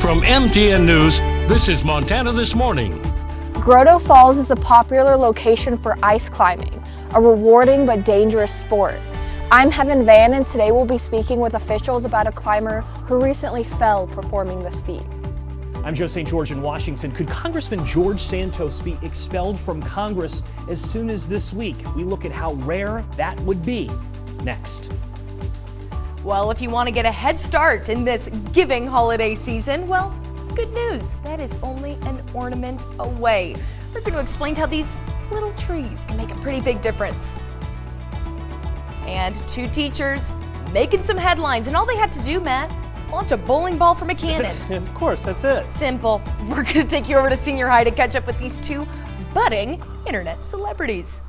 From MTN News, this is Montana This Morning. Grotto Falls is a popular location for ice climbing, a rewarding but dangerous sport. I'm Heaven Van, and today we'll be speaking with officials about a climber who recently fell performing this feat. I'm Joe St. George in Washington. Could Congressman George Santos be expelled from Congress as soon as this week? We look at how rare that would be next. Well, if you want to get a head start in this giving holiday season, well, good news. That is only an ornament away. We're going to explain how these little trees can make a pretty big difference. And two teachers making some headlines, and all they had to do, Matt, launch a bowling ball from a cannon. Of course, that's it. Simple. We're going to take you over to Senior High to catch up with these two budding internet celebrities.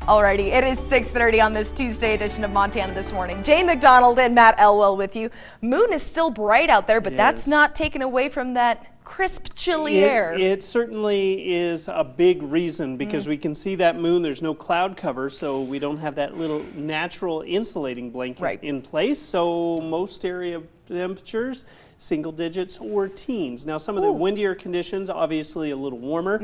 Alrighty, it is 6:30 on this Tuesday edition of Montana This Morning. Jane McDonald and Matt Elwell with you. Moon is still bright out there, but that's not taken away from that crisp, chilly air. It certainly is a big reason because we can see that moon. There's no cloud cover, so we don't have that little natural insulating blanket in place. So most area temperatures, single digits or teens. Now some of the windier conditions, obviously a little warmer.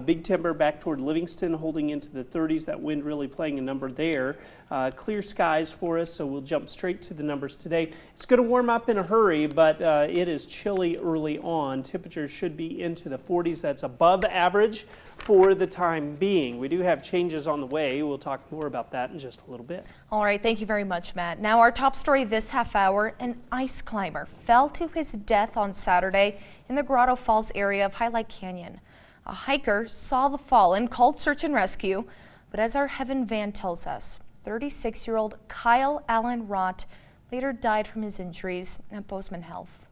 Big Timber back toward Livingston holding into the 30s. That wind really playing a number there. Clear skies for us, so we'll jump straight to the numbers today. It's going to warm up in a hurry, but it is chilly early on. Temperatures should be into the 40s. That's above average for the time being. We do have changes on the way. We'll talk more about that in just a little bit. All right, thank you very much, Matt. Now our top story this half hour, an ice climber fell to his death on Saturday in the Grotto Falls area of Highlight Canyon. A hiker saw the fall and called search and rescue, but as our Heaven Van tells us, 36-year-old Kyle Allen Rott later died from his injuries at Bozeman Health.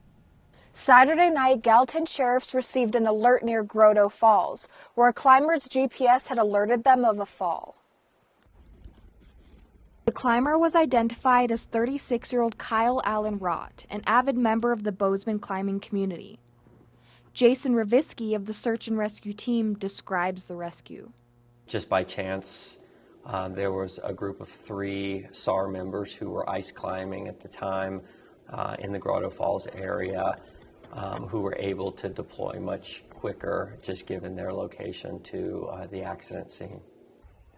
Saturday night, Gallatin sheriffs received an alert near Grotto Falls, where a climber's GPS had alerted them of a fall. The climber was identified as 36-year-old Kyle Allen Rott, an avid member of the Bozeman climbing community. Jason Ravisky of the search and rescue team describes the rescue. Just by chance, there was a group of 3 SAR members who were ice climbing at the time in the Grotto Falls area, who were able to deploy much quicker, just given their location to the accident scene.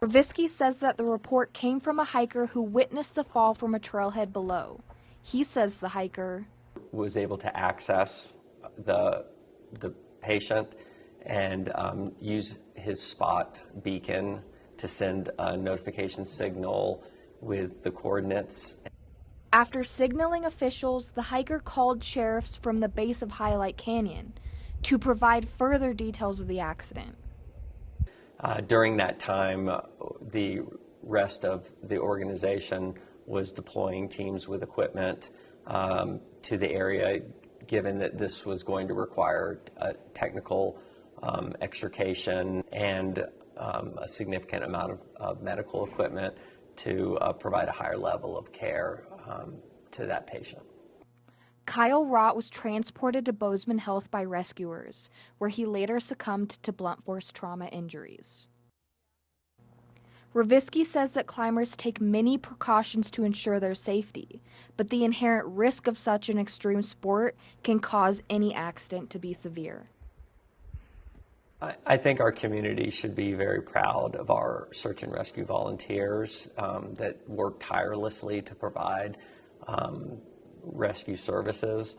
Ravisky says that the report came from a hiker who witnessed the fall from a trailhead below. He says the hiker was able to access the patient and use his spot beacon to send a notification signal with the coordinates. After signaling officials, the hiker called sheriffs from the base of Highlight Canyon to provide further details of the accident. During that time, the rest of the organization was deploying teams with equipment to the area, given that this was going to require technical extrication and a significant amount of medical equipment to provide a higher level of care to that patient. Kyle Rott was transported to Bozeman Health by rescuers, where he later succumbed to blunt force trauma injuries. Ravisky says that climbers take many precautions to ensure their safety, but the inherent risk of such an extreme sport can cause any accident to be severe. I think our community should be very proud of our search and rescue volunteers that work tirelessly to provide rescue services.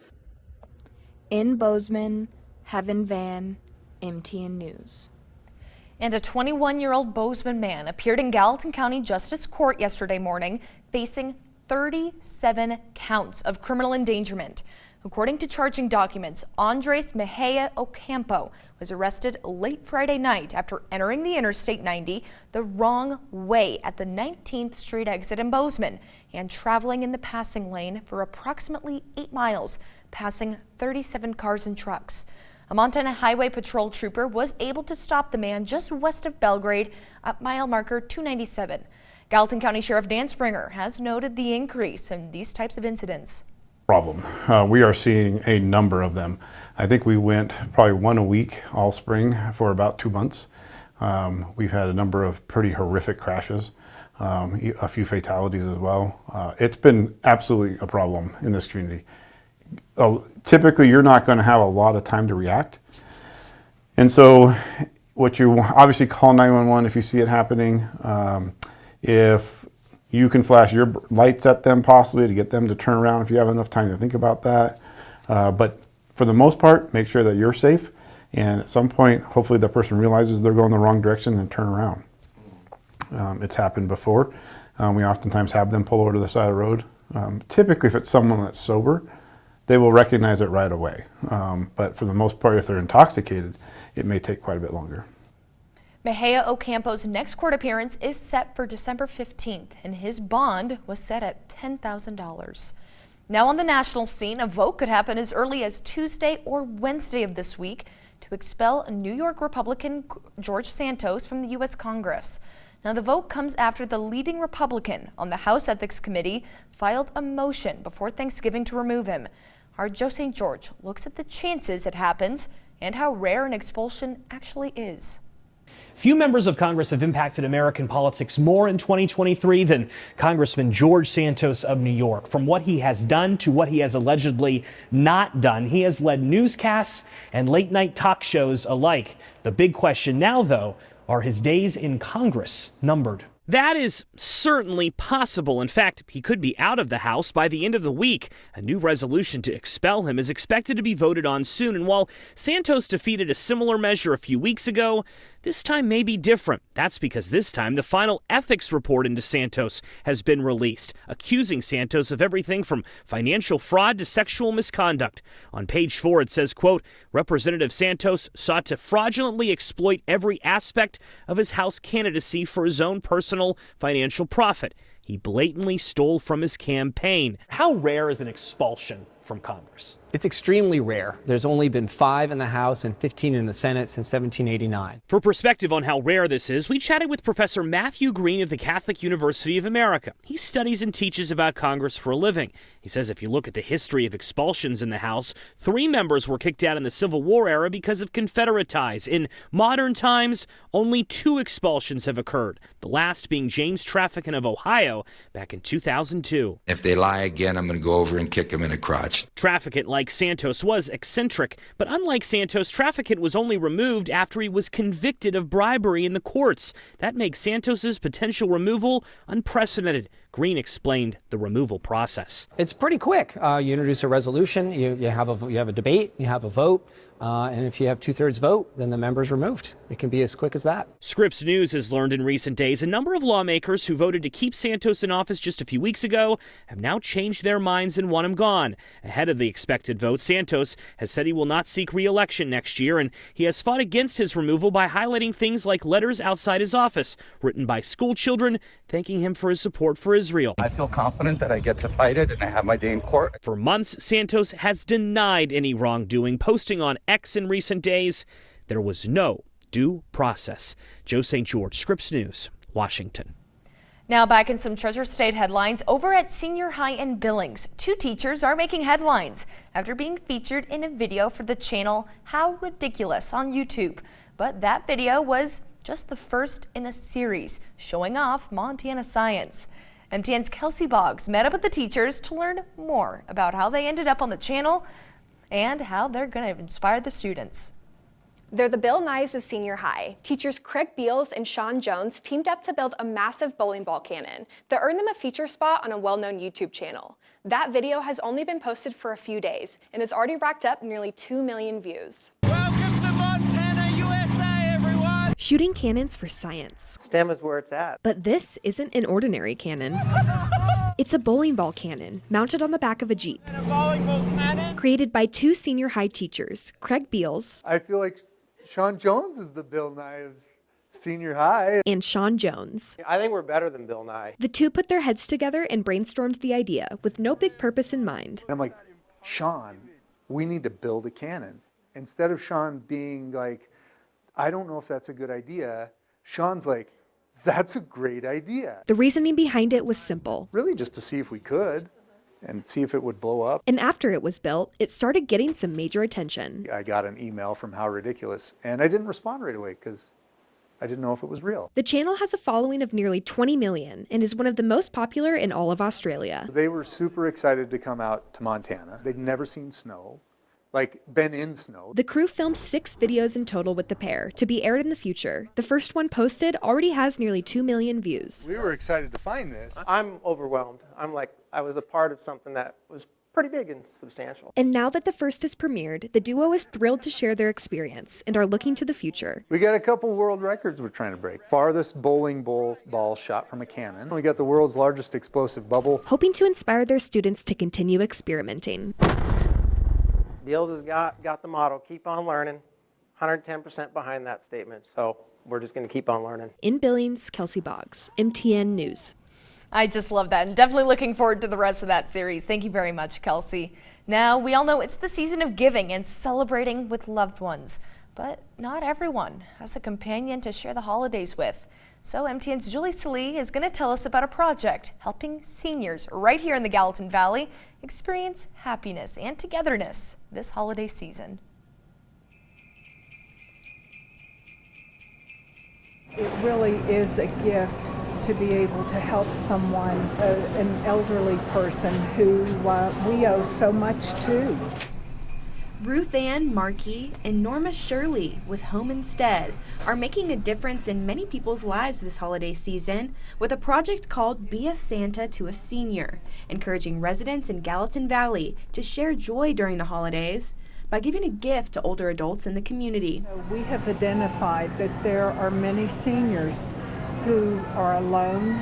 In Bozeman, Heaven Van, MTN News. And a 21-year-old Bozeman man appeared in Gallatin County Justice Court yesterday morning facing 37 counts of criminal endangerment. According to charging documents, Andres Mejia Ocampo was arrested late Friday night after entering the Interstate 90 the wrong way at the 19th Street exit in Bozeman and traveling in the passing lane for approximately 8 miles, passing 37 cars and trucks. A Montana Highway Patrol trooper was able to stop the man just west of Belgrade at mile marker 297. Gallatin County Sheriff Dan Springer has noted the increase in these types of incidents. Problem. We are seeing a number of them. I think we went probably one a week all spring for about 2 months. We've had a number of pretty horrific crashes, a few fatalities as well. It's been absolutely a problem in this community. typically you're not going to have a lot of time to react. And so what you obviously call 911 if you see it happening. If you can flash your lights at them possibly to get them to turn around if you have enough time to think about that. But for the most part, make sure that you're safe. And at some point, hopefully the person realizes they're going the wrong direction and turn around. It's happened before. We oftentimes have them pull over to the side of the road. Typically, if it's someone that's sober, they will recognize it right away. But for the most part, if they're intoxicated, it may take quite a bit longer. Mejia Ocampo's next court appearance is set for December 15th, and his bond was set at $10,000. Now on the national scene, a vote could happen as early as Tuesday or Wednesday of this week to expel New York Republican George Santos from the U.S. Congress. Now the vote comes after the leading Republican on the House Ethics Committee filed a motion before Thanksgiving to remove him. Our Joe St. George looks at the chances it happens and how rare an expulsion actually is. Few members of Congress have impacted American politics more in 2023 than Congressman George Santos of New York. From what he has done to what he has allegedly not done, he has led newscasts and late-night talk shows alike. The big question now, though, are his days in Congress numbered? That is certainly possible. In fact, he could be out of the House by the end of the week. A new resolution to expel him is expected to be voted on soon. And while Santos defeated a similar measure a few weeks ago, this time may be different. That's because this time the final ethics report into Santos has been released, accusing Santos of everything from financial fraud to sexual misconduct. On page 4, it says, quote, Representative Santos sought to fraudulently exploit every aspect of his House candidacy for his own personal financial profit. He blatantly stole from his campaign. How rare is an expulsion from Congress? It's extremely rare. There's only been 5 in the House and 15 in the Senate since 1789. For perspective on how rare this is, we chatted with Professor Matthew Green of the Catholic University of America. He studies and teaches about Congress for a living. He says if you look at the history of expulsions in the House, 3 members were kicked out in the Civil War era because of Confederate ties. In modern times, only 2 expulsions have occurred, the last being James Trafficant of Ohio back in 2002. If they lie again, I'm going to go over and kick them in the crotch. Trafficant, like Santos, was eccentric, but unlike Santos, Trafficant was only removed after he was convicted of bribery in the courts. That makes Santos's potential removal unprecedented. Green explained the removal process. It's pretty quick. You introduce a resolution, you have a debate, you have a vote, and if you have 2/3 vote, then the member's removed. It can be as quick as that. Scripps News has learned in recent days a number of lawmakers who voted to keep Santos in office just a few weeks ago have now changed their minds and want him gone. Ahead of the expected vote, Santos has said he will not seek re-election next year, and he has fought against his removal by highlighting things like letters outside his office, written by school children, thanking him for his support for Israel. I feel confident that I get to fight it and I have my day in court. For months, Santos has denied any wrongdoing, posting on X in recent days, there was no due process. Joe St. George, Scripps News, Washington. Now back in some Treasure State headlines, over at Senior High in Billings, 2 teachers are making headlines after being featured in a video for the channel How Ridiculous on YouTube. But that video was just the first in a series showing off Montana science. MTN's Kelsey Boggs met up with the teachers to learn more about how they ended up on the channel and how they're going to inspire the students. They're the Bill Nyes of Senior High. Teachers Craig Beals and Sean Jones teamed up to build a massive bowling ball cannon that earned them a feature spot on a well-known YouTube channel. That video has only been posted for a few days and has already racked up nearly 2 million views. Welcome to Montana, USA, everyone! Shooting cannons for science. STEM is where it's at. But this isn't an ordinary cannon. It's a bowling ball cannon mounted on the back of a Jeep. A bowling ball cannon? Created by 2 senior high teachers, Craig Beals. I feel like Sean Jones is the Bill Nye of Senior High. And Sean Jones. I think we're better than Bill Nye. The 2 put their heads together and brainstormed the idea with no big purpose in mind. I'm like, Sean, we need to build a cannon. Instead of Sean being like, I don't know if that's a good idea, Sean's like, that's a great idea. The reasoning behind it was simple. Really just to see if we could and see if it would blow up. And after it was built, it started getting some major attention. I got an email from How Ridiculous, and I didn't respond right away because I didn't know if it was real. The channel has a following of nearly 20 million and is one of the most popular in all of Australia. They were super excited to come out to Montana. They'd never seen snow, like been in snow. The crew filmed 6 videos in total with the pair to be aired in the future. The first one posted already has nearly 2 million views. We were excited to find this. I'm overwhelmed. I was a part of something that was pretty big and substantial. And now that the first is premiered, the duo is thrilled to share their experience and are looking to the future. We got a couple world records we're trying to break. Farthest bowling ball shot from a cannon. We got the world's largest explosive bubble. Hoping to inspire their students to continue experimenting. Beals has got the motto, keep on learning. 110% behind that statement. So we're just going to keep on learning. In Billings, Kelsey Boggs, MTN News. I just love that and definitely looking forward to the rest of that series. Thank you very much, Kelsey. Now, we all know it's the season of giving and celebrating with loved ones, but not everyone has a companion to share the holidays with. So MTN's Julie Salee is going to tell us about a project helping seniors right here in the Gallatin Valley experience happiness and togetherness this holiday season. It really is a gift to be able to help someone, an elderly person who we owe so much to. Ruth Ann Markey and Norma Shirley with Home Instead are making a difference in many people's lives this holiday season with a project called Be a Santa to a Senior, encouraging residents in Gallatin Valley to share joy during the holidays by giving a gift to older adults in the community. We have identified that there are many seniors who are alone,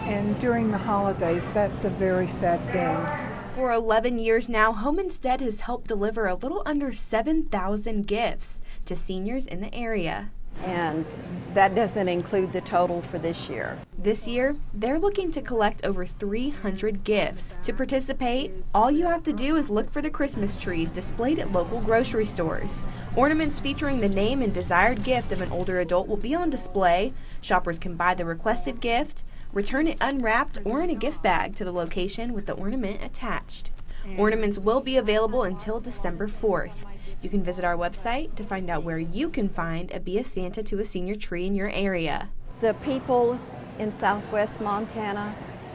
and during the holidays, that's a very sad thing. For 11 years now, Home Instead has helped deliver a little under 7,000 gifts to seniors in the area. And that doesn't include the total for this year. This year, they're looking to collect over 300 gifts. To participate, all you have to do is look for the Christmas trees displayed at local grocery stores. Ornaments featuring the name and desired gift of an older adult will be on display. Shoppers can buy the requested gift, return it unwrapped or in a gift bag to the location with the ornament attached. Ornaments will be available until December 4th. You can visit our website to find out where you can find a Be a Santa to a Senior tree in your area. The people in Southwest Montana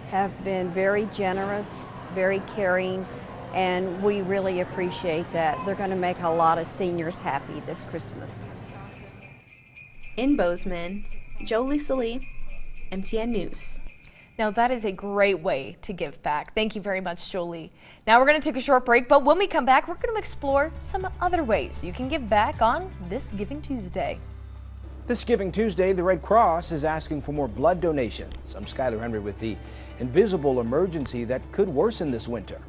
have been very generous, very caring, and we really appreciate that. They're going to make a lot of seniors happy this Christmas. In Bozeman, Jolie Salee, MTN News. Now that is a great way to give back. Thank you very much, Jolie. Now we're going to take a short break, but when we come back, we're going to explore some other ways you can give back on this Giving Tuesday. This Giving Tuesday, the Red Cross is asking for more blood donations. I'm Skyler Henry with the invisible emergency that could worsen this winter.